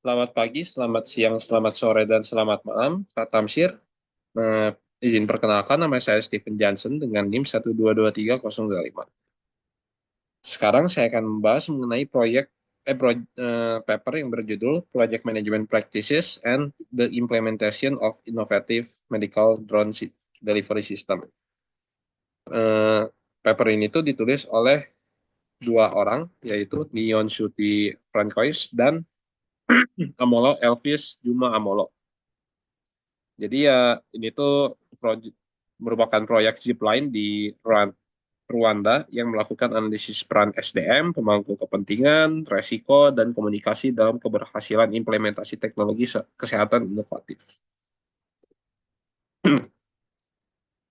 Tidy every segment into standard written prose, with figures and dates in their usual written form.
Selamat pagi, selamat siang, selamat sore, dan selamat malam, Pak Tamsir. Izin perkenalkan, nama saya Stephen Johnson dengan NIM 1223025. Sekarang saya akan membahas mengenai paper yang berjudul Project Management Practices and the Implementation of Innovative Medical Delivery System. Eh, Paper ini tuh ditulis oleh dua orang, yaitu Nion Suti Francois dan Amolo Elvis Juma Amolo. Jadi ya ini tuh proje- merupakan proyek zipline di Rwanda yang melakukan analisis peran SDM, pemangku kepentingan, resiko, dan komunikasi dalam keberhasilan implementasi teknologi kesehatan inovatif.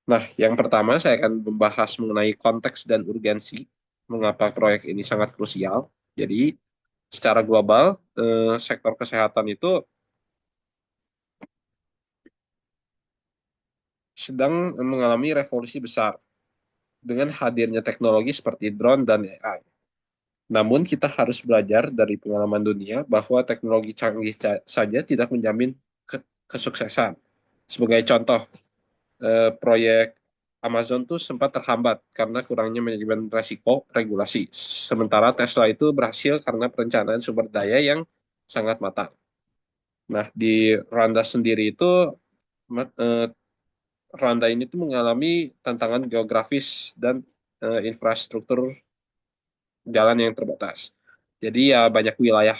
Nah, yang pertama saya akan membahas mengenai konteks dan urgensi mengapa proyek ini sangat krusial. Jadi, secara global, sektor kesehatan itu sedang mengalami revolusi besar dengan hadirnya teknologi seperti drone dan AI. Namun kita harus belajar dari pengalaman dunia bahwa teknologi canggih saja tidak menjamin kesuksesan. Sebagai contoh, proyek Amazon tuh sempat terhambat karena kurangnya manajemen resiko regulasi. Sementara Tesla itu berhasil karena perencanaan sumber daya yang sangat matang. Nah, di Rwanda sendiri itu, eh, Rwanda ini tuh mengalami tantangan geografis dan infrastruktur jalan yang terbatas. Jadi ya banyak wilayah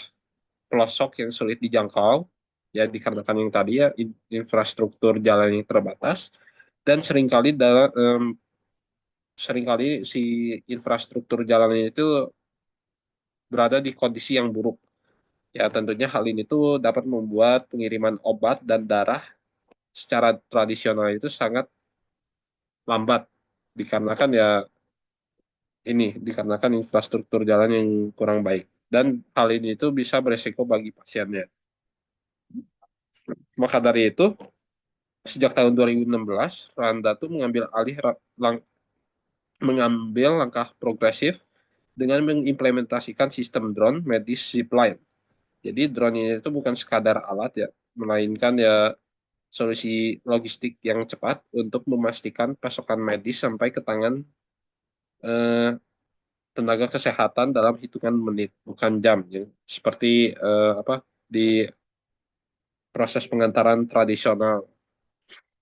pelosok yang sulit dijangkau, ya dikarenakan yang tadi ya infrastruktur jalan yang terbatas, dan seringkali si infrastruktur jalan itu berada di kondisi yang buruk. Ya tentunya hal ini tuh dapat membuat pengiriman obat dan darah secara tradisional itu sangat lambat, dikarenakan ya dikarenakan infrastruktur jalan yang kurang baik. Dan hal ini itu bisa beresiko bagi pasiennya. Maka dari itu, sejak tahun 2016, Randa tuh mengambil langkah progresif dengan mengimplementasikan sistem drone medis zipline. Jadi drone ini itu bukan sekadar alat ya, melainkan ya solusi logistik yang cepat untuk memastikan pasokan medis sampai ke tangan eh, tenaga kesehatan dalam hitungan menit, bukan jam ya. Seperti apa di proses pengantaran tradisional.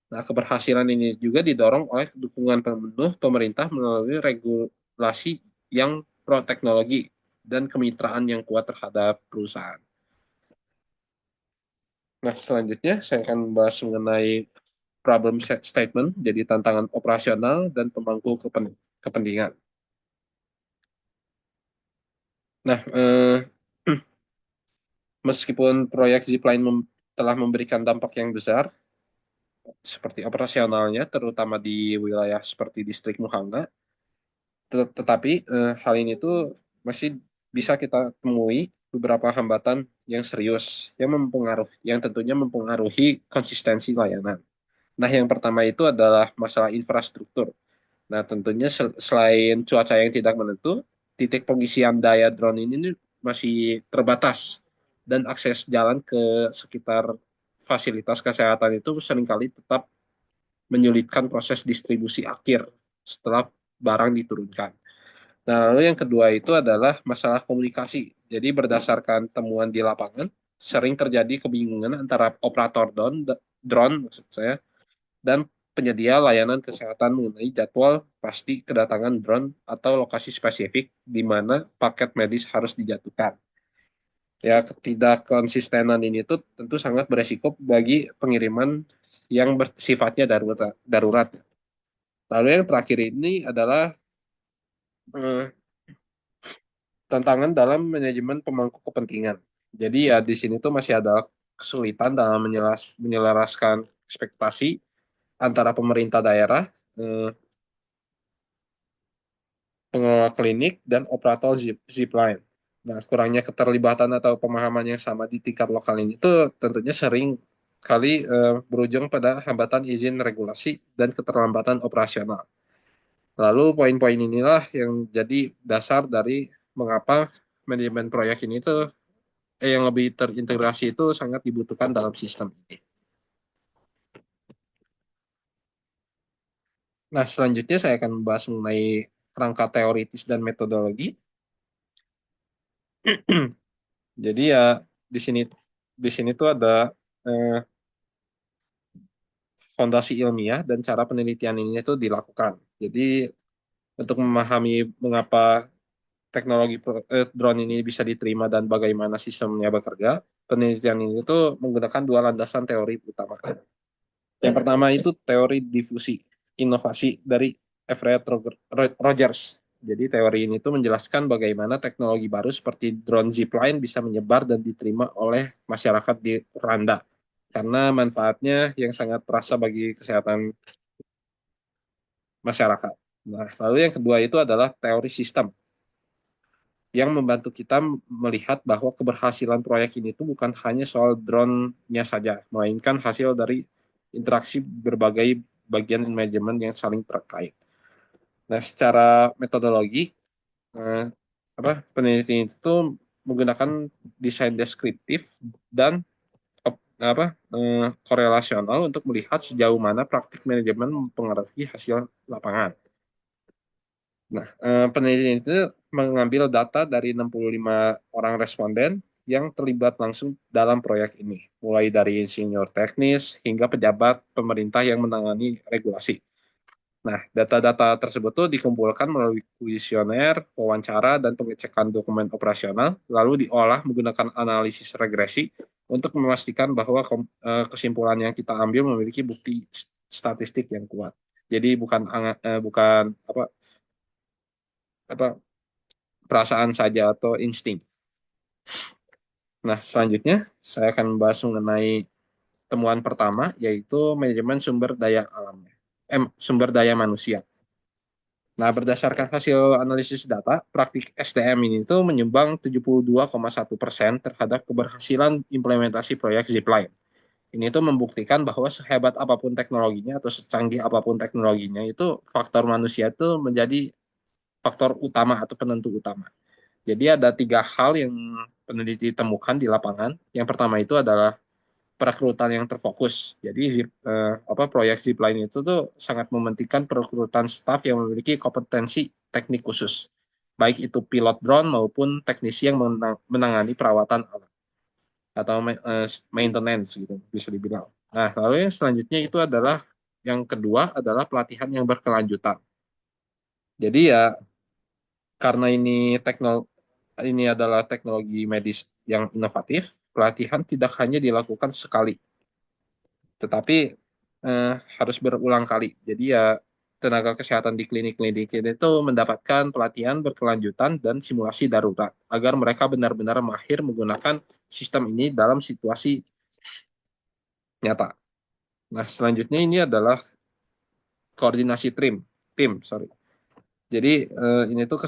Nah, keberhasilan ini juga didorong oleh dukungan penuh pemerintah melalui regulasi yang pro teknologi dan kemitraan yang kuat terhadap perusahaan. Nah, selanjutnya saya akan membahas mengenai problem statement, jadi tantangan operasional dan pemangku kepentingan. Nah, meskipun proyek Zipline telah memberikan dampak yang besar, seperti operasionalnya, terutama di wilayah seperti distrik Muhanga, tetapi hal ini tuh masih bisa kita temui beberapa hambatan yang serius yang tentunya mempengaruhi konsistensi layanan. Nah, yang pertama itu adalah masalah infrastruktur. Nah, tentunya selain cuaca yang tidak menentu, titik pengisian daya drone ini masih terbatas dan akses jalan ke sekitar fasilitas kesehatan itu seringkali tetap menyulitkan proses distribusi akhir setelah barang diturunkan. Nah, lalu yang kedua itu adalah masalah komunikasi. Jadi berdasarkan temuan di lapangan, sering terjadi kebingungan antara drone maksud saya, dan penyedia layanan kesehatan mengenai jadwal pasti kedatangan drone atau lokasi spesifik di mana paket medis harus dijatuhkan. Ya, ketidakkonsistenan ini tuh tentu sangat beresiko bagi pengiriman yang bersifatnya darurat. Lalu yang terakhir ini adalah eh, tantangan dalam manajemen pemangku kepentingan. Jadi ya di sini tuh masih ada kesulitan dalam menyelaraskan ekspektasi antara pemerintah daerah, eh, pengelola klinik, dan operator zipline. Nah, kurangnya keterlibatan atau pemahaman yang sama di tingkat lokal ini tuh tentunya sering kali berujung pada hambatan izin regulasi dan keterlambatan operasional. Lalu poin-poin inilah yang jadi dasar dari mengapa manajemen proyek ini tuh yang lebih terintegrasi itu sangat dibutuhkan dalam sistem ini. Nah, selanjutnya saya akan membahas mengenai kerangka teoritis dan metodologi. Jadi ya di sini di sini tuh ada eh, fondasi ilmiah dan cara penelitian ini tuh dilakukan. Jadi untuk memahami mengapa teknologi drone ini bisa diterima dan bagaimana sistemnya bekerja, penelitian ini tuh menggunakan dua landasan teori utama. Yang pertama itu teori difusi inovasi dari Everett Rogers. Jadi teori ini tuh menjelaskan bagaimana teknologi baru seperti drone zipline bisa menyebar dan diterima oleh masyarakat di Rwanda karena manfaatnya yang sangat terasa bagi kesehatan masyarakat. Nah, lalu yang kedua itu adalah teori sistem yang membantu kita melihat bahwa keberhasilan proyek ini tuh bukan hanya soal drone-nya saja, melainkan hasil dari interaksi berbagai bagian manajemen yang saling terkait. Nah, secara metodologi, eh, penelitian itu menggunakan desain deskriptif dan korelasional untuk melihat sejauh mana praktik manajemen mempengaruhi hasil lapangan. Nah, penelitian itu mengambil data dari 65 orang responden yang terlibat langsung dalam proyek ini, mulai dari insinyur teknis hingga pejabat pemerintah yang menangani regulasi. Nah, data-data tersebut tuh dikumpulkan melalui kuesioner, wawancara, dan pengecekan dokumen operasional, lalu diolah menggunakan analisis regresi untuk memastikan bahwa kesimpulan yang kita ambil memiliki bukti statistik yang kuat. Jadi bukan apa perasaan saja atau insting. Nah, selanjutnya saya akan membahas mengenai temuan pertama, yaitu manajemen sumber daya alamnya, sumber daya manusia. Nah, berdasarkan hasil analisis data, praktik SDM ini itu menyumbang 72,1% terhadap keberhasilan implementasi proyek Zipline. Ini tuh membuktikan bahwa sehebat apapun teknologinya atau secanggih apapun teknologinya, itu faktor manusia itu menjadi faktor utama atau penentu utama. Jadi ada tiga hal yang peneliti temukan di lapangan. Yang pertama itu adalah perekrutan yang terfokus. Jadi proyek Zipline itu tuh sangat mementingkan perekrutan staf yang memiliki kompetensi teknik khusus, baik itu pilot drone maupun teknisi yang menangani perawatan alat atau maintenance gitu bisa dibilang. Nah, lalu yang selanjutnya itu adalah yang kedua adalah pelatihan yang berkelanjutan. Jadi ya karena ini adalah teknologi medis yang inovatif, pelatihan tidak hanya dilakukan sekali, tetapi harus berulang kali. Jadi ya tenaga kesehatan di klinik-klinik itu mendapatkan pelatihan berkelanjutan dan simulasi darurat agar mereka benar-benar mahir menggunakan sistem ini dalam situasi nyata. Nah, selanjutnya ini adalah koordinasi tim. Jadi ini tuh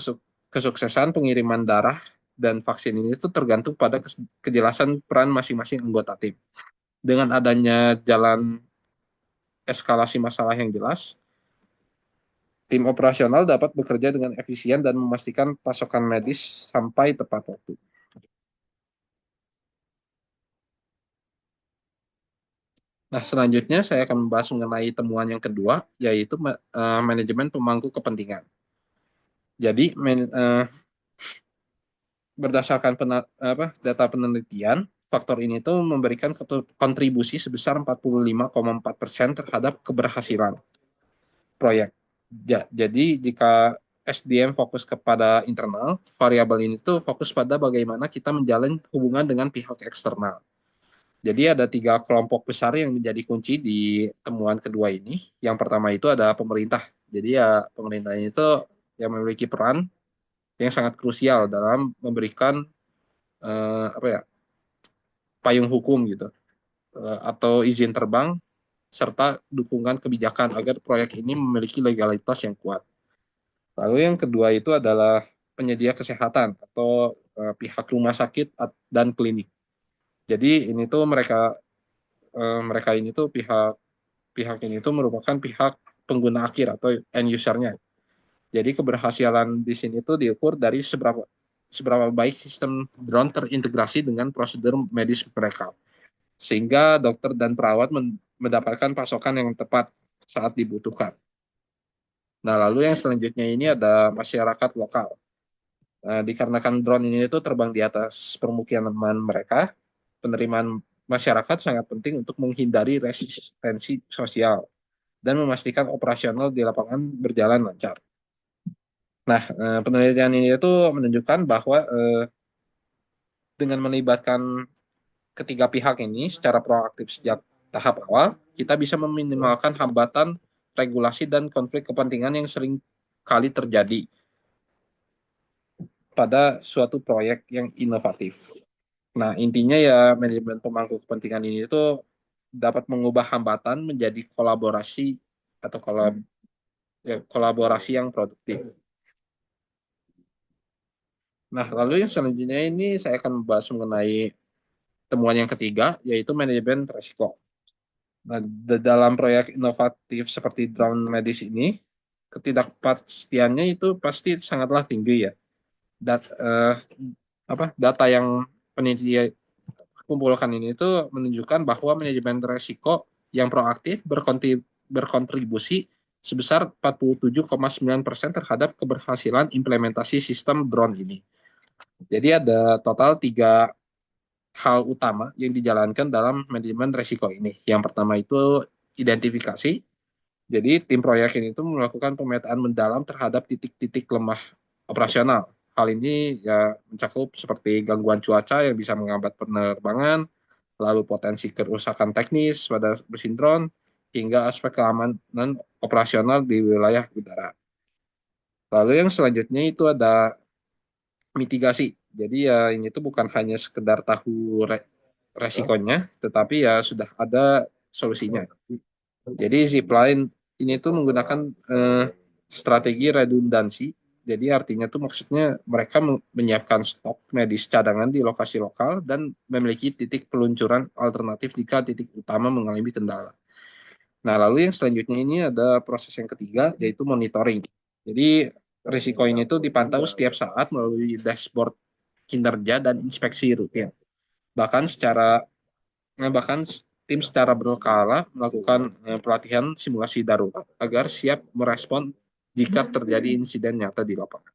kesuksesan pengiriman darah dan vaksin ini tuh tergantung pada kejelasan peran masing-masing anggota tim. Dengan adanya jalan eskalasi masalah yang jelas, tim operasional dapat bekerja dengan efisien dan memastikan pasokan medis sampai tepat waktu. Nah, selanjutnya saya akan membahas mengenai temuan yang kedua, yaitu manajemen pemangku kepentingan. Jadi, berdasarkan data penelitian, faktor ini tuh memberikan kontribusi sebesar 45,4% terhadap keberhasilan proyek. Jadi jika SDM fokus kepada internal, variabel ini tuh fokus pada bagaimana kita menjalin hubungan dengan pihak eksternal. Jadi ada tiga kelompok besar yang menjadi kunci di temuan kedua ini. Yang pertama itu ada pemerintah. Jadi ya pemerintah itu yang memiliki peran yang sangat krusial dalam memberikan apa ya payung hukum gitu atau izin terbang serta dukungan kebijakan agar proyek ini memiliki legalitas yang kuat. Lalu yang kedua itu adalah penyedia kesehatan atau pihak rumah sakit dan klinik. Jadi ini tuh mereka ini tuh pihak pihak ini tuh merupakan pihak pengguna akhir atau end usernya. Jadi keberhasilan di sini tuh diukur dari seberapa baik sistem drone terintegrasi dengan prosedur medis mereka, sehingga dokter dan perawat mendapatkan pasokan yang tepat saat dibutuhkan. Nah, lalu yang selanjutnya ini ada masyarakat lokal. Nah, dikarenakan drone ini itu terbang di atas permukiman mereka, penerimaan masyarakat sangat penting untuk menghindari resistensi sosial dan memastikan operasional di lapangan berjalan lancar. Nah, penelitian ini itu menunjukkan bahwa dengan melibatkan ketiga pihak ini secara proaktif sejak tahap awal, kita bisa meminimalkan hambatan regulasi dan konflik kepentingan yang sering kali terjadi pada suatu proyek yang inovatif. Nah, intinya ya manajemen pemangku kepentingan ini itu dapat mengubah hambatan menjadi kolaborasi atau kolaborasi yang produktif. Nah, lalu yang selanjutnya ini saya akan membahas mengenai temuan yang ketiga, yaitu manajemen risiko. Nah, dalam proyek inovatif seperti drone medis ini, ketidakpastiannya itu pasti sangatlah tinggi ya. Dat, eh, data yang peneliti kumpulkan ini itu menunjukkan bahwa manajemen risiko yang proaktif berkontribusi sebesar 47,9% terhadap keberhasilan implementasi sistem drone ini. Jadi ada total 3 hal utama yang dijalankan dalam manajemen risiko ini. Yang pertama itu identifikasi. Jadi tim proyek ini itu melakukan pemetaan mendalam terhadap titik-titik lemah operasional. Hal ini ya mencakup seperti gangguan cuaca yang bisa menghambat penerbangan, lalu potensi kerusakan teknis pada mesin drone, hingga aspek keamanan operasional di wilayah udara. Lalu yang selanjutnya itu ada mitigasi. Jadi ya ini tuh bukan hanya sekedar tahu resikonya, tetapi ya sudah ada solusinya. Jadi zipline ini tuh menggunakan strategi redundansi. Jadi artinya tuh maksudnya mereka menyiapkan stok medis cadangan di lokasi lokal dan memiliki titik peluncuran alternatif jika titik utama mengalami kendala. Nah, lalu yang selanjutnya ini ada proses yang ketiga, yaitu monitoring. Jadi risiko ini tuh dipantau setiap saat melalui dashboard kinerja dan inspeksi rutin. Bahkan secara bahkan tim secara berkala melakukan pelatihan simulasi darurat agar siap merespon jika terjadi insiden nyata di lapangan.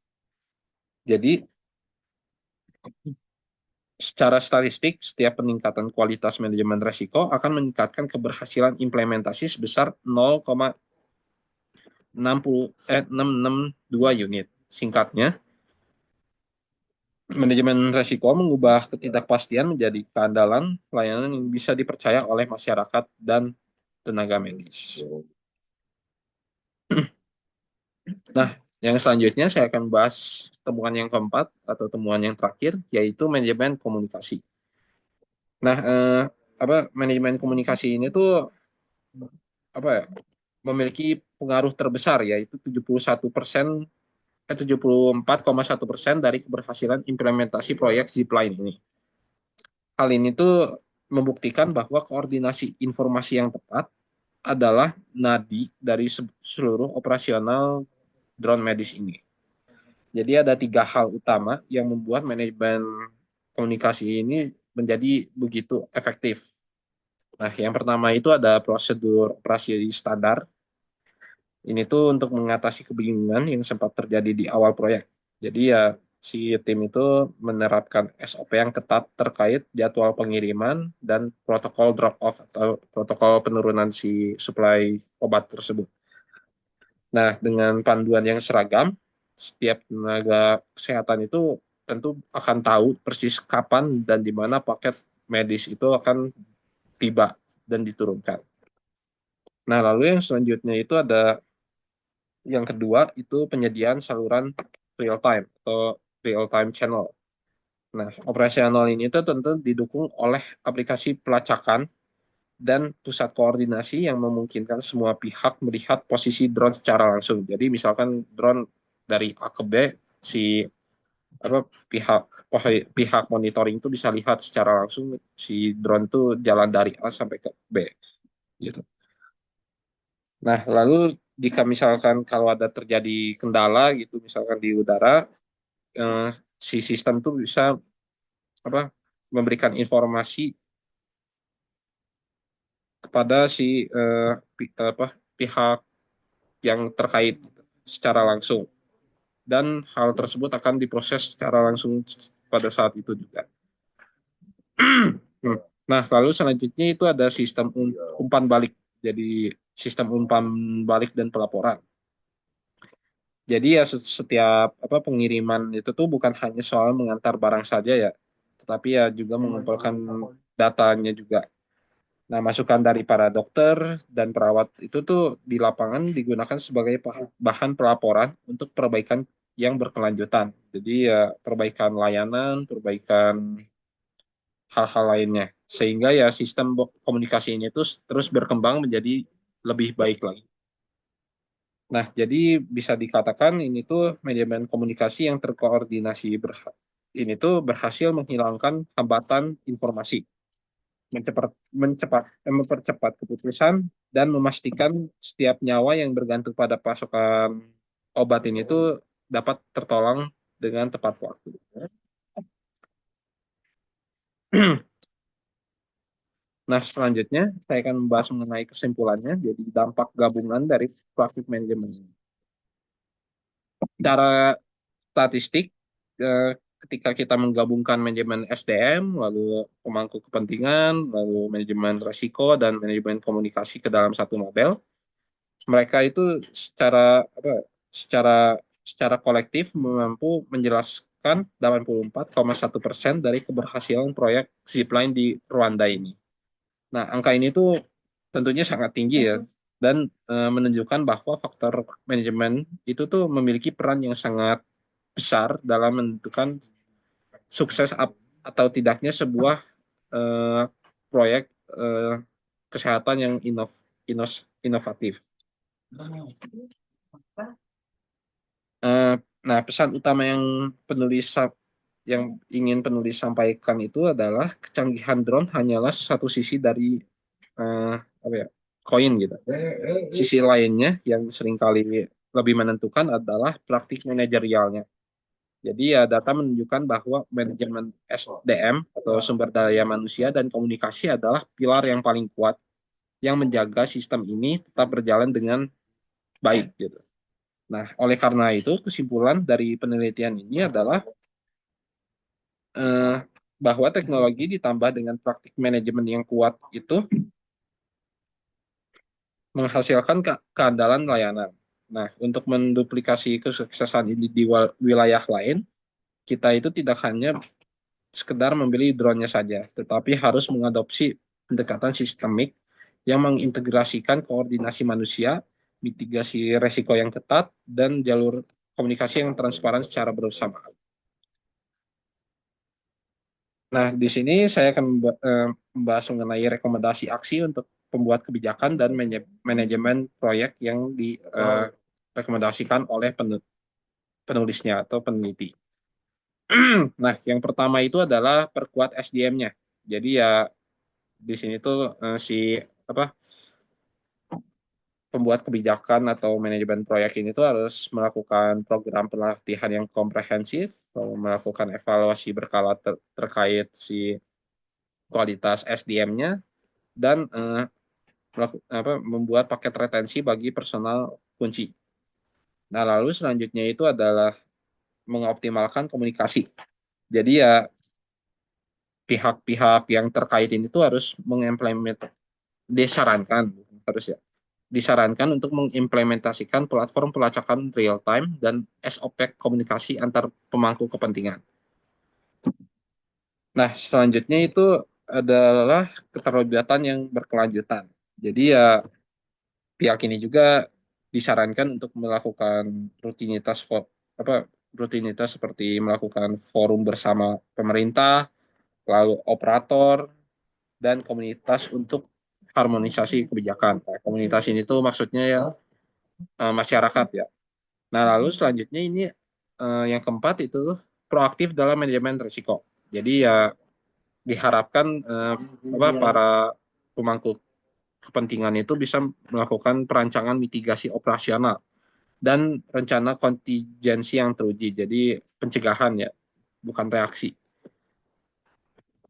Jadi, secara statistik, setiap peningkatan kualitas manajemen risiko akan meningkatkan keberhasilan implementasi sebesar 0,662 unit. Singkatnya, manajemen risiko mengubah ketidakpastian menjadi keandalan layanan yang bisa dipercaya oleh masyarakat dan tenaga medis. Nah, yang selanjutnya saya akan bahas temuan yang keempat atau temuan yang terakhir, yaitu manajemen komunikasi. Nah, manajemen komunikasi ini tuh apa ya, memiliki pengaruh terbesar, yaitu 74,1% dari keberhasilan implementasi proyek Zipline ini. Hal ini tuh membuktikan bahwa koordinasi informasi yang tepat adalah nadi dari seluruh operasional drone medis ini. Jadi ada 3 hal utama yang membuat manajemen komunikasi ini menjadi begitu efektif. Nah, yang pertama itu ada prosedur operasi standar. Ini tuh untuk mengatasi kebingungan yang sempat terjadi di awal proyek. Jadi ya si tim itu menerapkan SOP yang ketat terkait jadwal pengiriman dan protokol drop off atau protokol penurunan si supply obat tersebut. Nah, dengan panduan yang seragam, setiap tenaga kesehatan itu tentu akan tahu persis kapan dan di mana paket medis itu akan tiba dan diturunkan. Nah, lalu yang selanjutnya itu ada yang kedua itu penyediaan saluran real time atau real time channel. Nah, operasional ini itu tentu didukung oleh aplikasi pelacakan dan pusat koordinasi yang memungkinkan semua pihak melihat posisi drone secara langsung. Jadi misalkan drone dari A ke B, si pihak pihak monitoring itu bisa lihat secara langsung si drone itu jalan dari A sampai ke B gitu. Nah, lalu jika misalkan kalau ada terjadi kendala gitu misalkan di udara, eh, si sistem itu bisa memberikan informasi kepada si pihak yang terkait secara langsung, dan hal tersebut akan diproses secara langsung pada saat itu juga. Nah, lalu selanjutnya itu ada sistem umpan balik. Jadi sistem umpan balik dan pelaporan. Jadi ya setiap pengiriman itu tuh bukan hanya soal mengantar barang saja ya, tetapi ya juga mengumpulkan datanya juga. Nah, masukan dari para dokter dan perawat itu tuh di lapangan digunakan sebagai bahan pelaporan untuk perbaikan yang berkelanjutan. Jadi ya perbaikan layanan, perbaikan hal-hal lainnya. Sehingga ya sistem komunikasi ini terus berkembang menjadi lebih baik lagi. Nah, jadi bisa dikatakan ini tuh manajemen komunikasi yang terkoordinasi ini tuh berhasil menghilangkan hambatan informasi, mempercepat keputusan, dan memastikan setiap nyawa yang bergantung pada pasokan obat ini tuh dapat tertolong dengan tepat waktu. Nah, selanjutnya saya akan membahas mengenai kesimpulannya, jadi dampak gabungan dari praktik manajemen. Secara statistik, eh, ketika kita menggabungkan manajemen SDM, lalu pemangku kepentingan, lalu manajemen risiko, dan manajemen komunikasi ke dalam satu model, mereka itu secara secara kolektif mampu menjelaskan 84,1% dari keberhasilan proyek Zipline di Rwanda ini. Nah, angka ini tuh tentunya sangat tinggi ya, dan menunjukkan bahwa faktor manajemen itu tuh memiliki peran yang sangat besar dalam menentukan sukses atau tidaknya sebuah eh, proyek eh, kesehatan yang inovatif. Eh, nah, pesan utama yang ingin penulis sampaikan itu adalah kecanggihan drone hanyalah satu sisi dari eh, apa ya, koin gitu. Sisi lainnya yang seringkali lebih menentukan adalah praktik manajerialnya. Jadi ya data menunjukkan bahwa manajemen SDM atau sumber daya manusia dan komunikasi adalah pilar yang paling kuat yang menjaga sistem ini tetap berjalan dengan baik gitu. Nah, oleh karena itu kesimpulan dari penelitian ini adalah eh, bahwa teknologi ditambah dengan praktik manajemen yang kuat itu menghasilkan keandalan layanan. Nah, untuk menduplikasi kesuksesan ini di wilayah lain, kita itu tidak hanya sekedar membeli drone-nya saja, tetapi harus mengadopsi pendekatan sistemik yang mengintegrasikan koordinasi manusia, mitigasi resiko yang ketat, dan jalur komunikasi yang transparan secara bersamaan. Nah, di sini saya akan membahas mengenai rekomendasi aksi untuk pembuat kebijakan dan manajemen proyek yang direkomendasikan oleh penulisnya atau peneliti. Nah, yang pertama itu adalah perkuat SDM-nya. Jadi ya di sini tuh si apa pembuat kebijakan atau manajemen proyek ini tuh harus melakukan program pelatihan yang komprehensif, melakukan evaluasi berkala terkait si kualitas SDM-nya, dan membuat paket retensi bagi personal kunci. Nah, lalu selanjutnya itu adalah mengoptimalkan komunikasi. Jadi ya pihak-pihak yang terkait ini tuh harus disarankan harus ya disarankan untuk mengimplementasikan platform pelacakan real time dan SOP komunikasi antar pemangku kepentingan. Nah, selanjutnya itu adalah keterlibatan yang berkelanjutan. Jadi ya pihak ini juga disarankan untuk melakukan apa rutinitas seperti melakukan forum bersama pemerintah, lalu operator, dan komunitas untuk harmonisasi kebijakan. Nah, komunitas ini tuh maksudnya ya masyarakat ya. Nah, lalu selanjutnya ini yang keempat itu proaktif dalam manajemen risiko. Jadi ya diharapkan para pemangku kepentingan itu bisa melakukan perancangan mitigasi operasional dan rencana kontingensi yang teruji. Jadi pencegahan ya. bukan reaksi.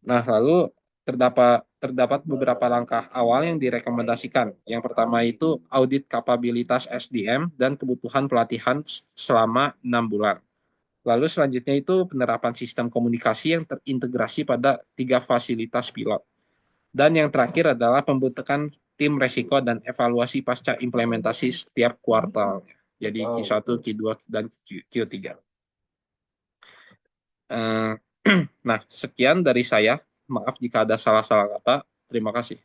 Nah, lalu terdapat beberapa langkah awal yang direkomendasikan. Yang pertama itu audit kapabilitas SDM dan kebutuhan pelatihan selama 6 bulan. Lalu selanjutnya itu penerapan sistem komunikasi yang terintegrasi pada 3 fasilitas pilot. Dan yang terakhir adalah pembentukan tim resiko dan evaluasi pasca implementasi setiap kuartal. Jadi Q1, Q2, dan Q3. Nah, sekian dari saya. Maaf jika ada salah-salah kata. Terima kasih.